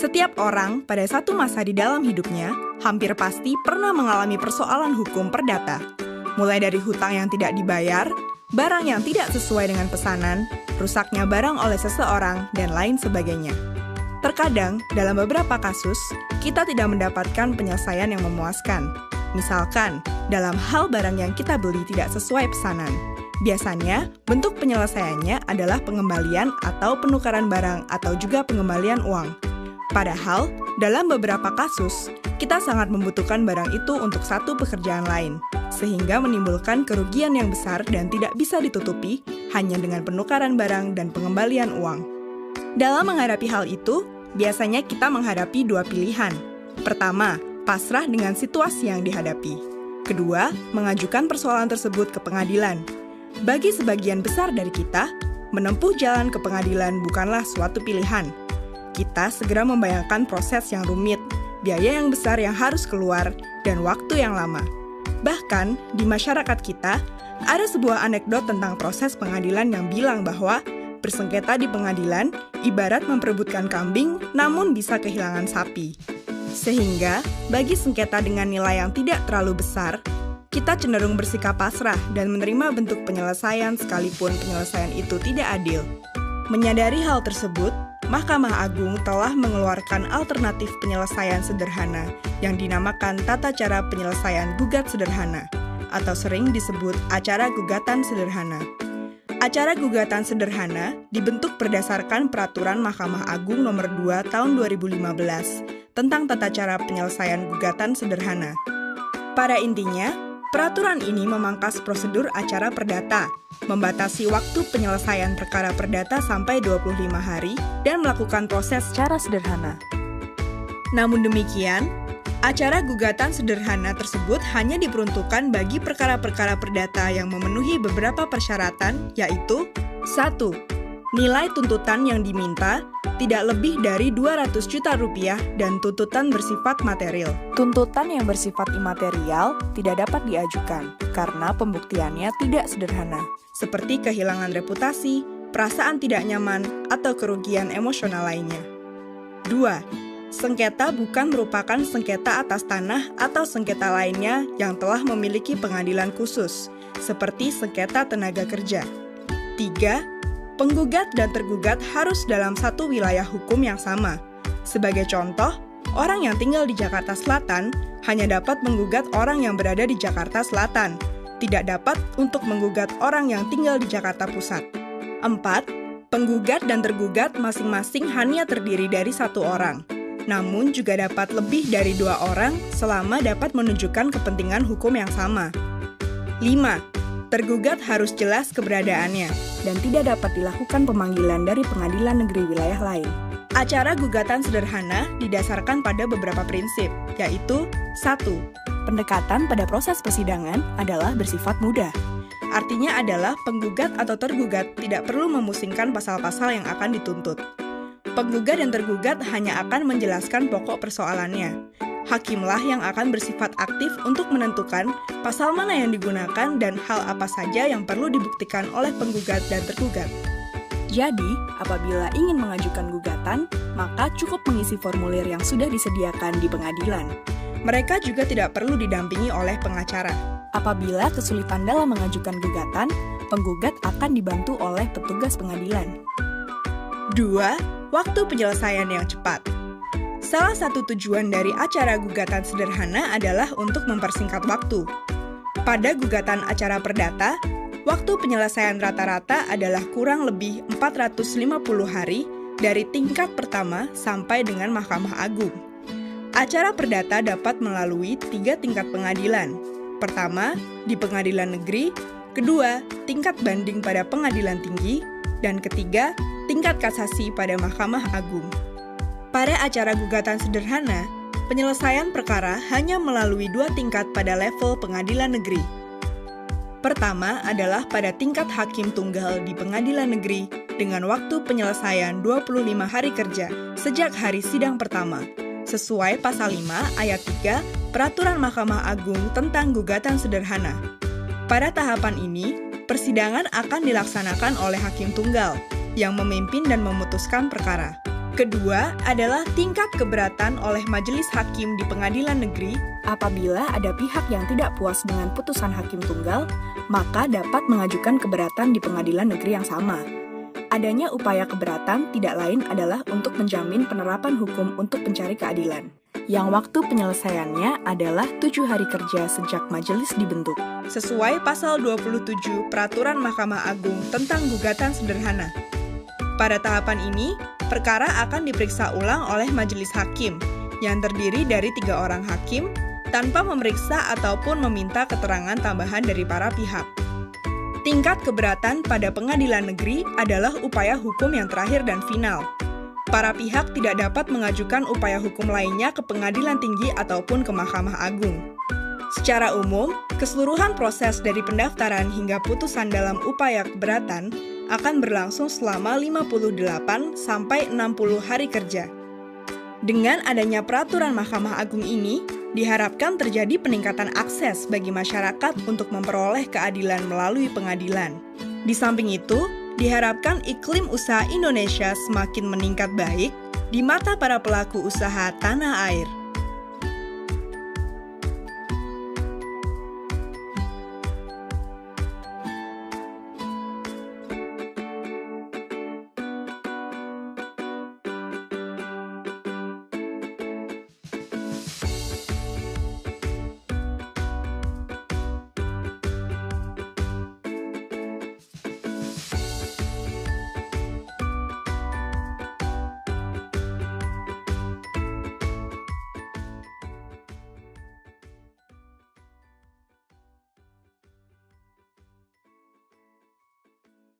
Setiap orang pada satu masa di dalam hidupnya hampir pasti pernah mengalami persoalan hukum perdata. Mulai dari hutang yang tidak dibayar, barang yang tidak sesuai dengan pesanan, rusaknya barang oleh seseorang, dan lain sebagainya. Terkadang, dalam beberapa kasus, kita tidak mendapatkan penyelesaian yang memuaskan. Misalkan, dalam hal barang yang kita beli tidak sesuai pesanan. Biasanya, bentuk penyelesaiannya adalah pengembalian atau penukaran barang atau juga pengembalian uang. Padahal, dalam beberapa kasus, kita sangat membutuhkan barang itu untuk satu pekerjaan lain, sehingga menimbulkan kerugian yang besar dan tidak bisa ditutupi hanya dengan penukaran barang dan pengembalian uang. Dalam menghadapi hal itu, biasanya kita menghadapi dua pilihan. Pertama, pasrah dengan situasi yang dihadapi. Kedua, mengajukan persoalan tersebut ke pengadilan. Bagi sebagian besar dari kita, menempuh jalan ke pengadilan bukanlah suatu pilihan. Kita segera membayangkan proses yang rumit, biaya yang besar yang harus keluar, dan waktu yang lama. Bahkan, di masyarakat kita, ada sebuah anekdot tentang proses pengadilan yang bilang bahwa bersengketa di pengadilan ibarat memperebutkan kambing, namun bisa kehilangan sapi. Sehingga, bagi sengketa dengan nilai yang tidak terlalu besar, kita cenderung bersikap pasrah dan menerima bentuk penyelesaian sekalipun penyelesaian itu tidak adil. Menyadari hal tersebut, Mahkamah Agung telah mengeluarkan alternatif penyelesaian sederhana yang dinamakan Tata Cara Penyelesaian Gugat Sederhana, atau sering disebut Acara Gugatan Sederhana. Acara gugatan sederhana dibentuk berdasarkan Peraturan Mahkamah Agung Nomor 2 Tahun 2015 tentang Tata Cara Penyelesaian Gugatan Sederhana. Pada intinya, peraturan ini memangkas prosedur acara perdata, membatasi waktu penyelesaian perkara perdata sampai 25 hari, dan melakukan proses secara sederhana. Namun demikian, acara gugatan sederhana tersebut hanya diperuntukkan bagi perkara-perkara perdata yang memenuhi beberapa persyaratan, yaitu 1. Nilai tuntutan yang diminta tidak lebih dari 200 juta rupiah dan tuntutan bersifat material. Tuntutan yang bersifat imaterial tidak dapat diajukan karena pembuktiannya tidak sederhana, seperti kehilangan reputasi, perasaan tidak nyaman, atau kerugian emosional lainnya. 2. Sengketa bukan merupakan sengketa atas tanah atau sengketa lainnya yang telah memiliki pengadilan khusus, seperti sengketa tenaga kerja. 3. Penggugat dan tergugat harus dalam satu wilayah hukum yang sama. Sebagai contoh, orang yang tinggal di Jakarta Selatan hanya dapat menggugat orang yang berada di Jakarta Selatan, tidak dapat untuk menggugat orang yang tinggal di Jakarta Pusat. 4. Penggugat dan tergugat masing-masing hanya terdiri dari satu orang, namun juga dapat lebih dari 2 orang selama dapat menunjukkan kepentingan hukum yang sama. 5. Tergugat harus jelas keberadaannya dan tidak dapat dilakukan pemanggilan dari pengadilan negeri wilayah lain. Acara gugatan sederhana didasarkan pada beberapa prinsip, yaitu 1. Pendekatan pada proses persidangan adalah bersifat mudah. Artinya adalah penggugat atau tergugat tidak perlu memusingkan pasal-pasal yang akan dituntut. Penggugat dan tergugat hanya akan menjelaskan pokok persoalannya. Hakimlah yang akan bersifat aktif untuk menentukan pasal mana yang digunakan dan hal apa saja yang perlu dibuktikan oleh penggugat dan tergugat. Jadi, apabila ingin mengajukan gugatan, maka cukup mengisi formulir yang sudah disediakan di pengadilan. Mereka juga tidak perlu didampingi oleh pengacara. Apabila kesulitan dalam mengajukan gugatan, penggugat akan dibantu oleh petugas pengadilan. 2. Waktu penyelesaian yang cepat. Salah satu tujuan dari acara gugatan sederhana adalah untuk mempersingkat waktu. Pada gugatan acara perdata, waktu penyelesaian rata-rata adalah kurang lebih 450 hari dari tingkat pertama sampai dengan Mahkamah Agung. Acara perdata dapat melalui 3 tingkat pengadilan. Pertama, di pengadilan negeri, kedua, tingkat banding pada pengadilan tinggi, dan ketiga, tingkat kasasi pada Mahkamah Agung. Pada acara gugatan sederhana, penyelesaian perkara hanya melalui 2 tingkat pada level pengadilan negeri. Pertama adalah pada tingkat hakim tunggal di pengadilan negeri dengan waktu penyelesaian 25 hari kerja sejak hari sidang pertama, sesuai pasal 5 ayat 3 Peraturan Mahkamah Agung tentang gugatan sederhana. Pada tahapan ini, persidangan akan dilaksanakan oleh hakim tunggal yang memimpin dan memutuskan perkara. Kedua adalah tingkat keberatan oleh majelis hakim di pengadilan negeri. Apabila ada pihak yang tidak puas dengan putusan hakim tunggal, maka dapat mengajukan keberatan di pengadilan negeri yang sama. Adanya upaya keberatan tidak lain adalah untuk menjamin penerapan hukum untuk pencari keadilan, yang waktu penyelesaiannya adalah 7 hari kerja sejak majelis dibentuk. Sesuai pasal 27 Peraturan Mahkamah Agung tentang gugatan sederhana. Pada tahapan ini, perkara akan diperiksa ulang oleh majelis hakim, yang terdiri dari 3 orang hakim, tanpa memeriksa ataupun meminta keterangan tambahan dari para pihak. Tingkat keberatan pada pengadilan negeri adalah upaya hukum yang terakhir dan final. Para pihak tidak dapat mengajukan upaya hukum lainnya ke pengadilan tinggi ataupun ke Mahkamah Agung. Secara umum, keseluruhan proses dari pendaftaran hingga putusan dalam upaya keberatan akan berlangsung selama 58 sampai 60 hari kerja. Dengan adanya peraturan Mahkamah Agung ini, diharapkan terjadi peningkatan akses bagi masyarakat untuk memperoleh keadilan melalui pengadilan. Di samping itu, diharapkan iklim usaha Indonesia semakin meningkat baik di mata para pelaku usaha tanah air.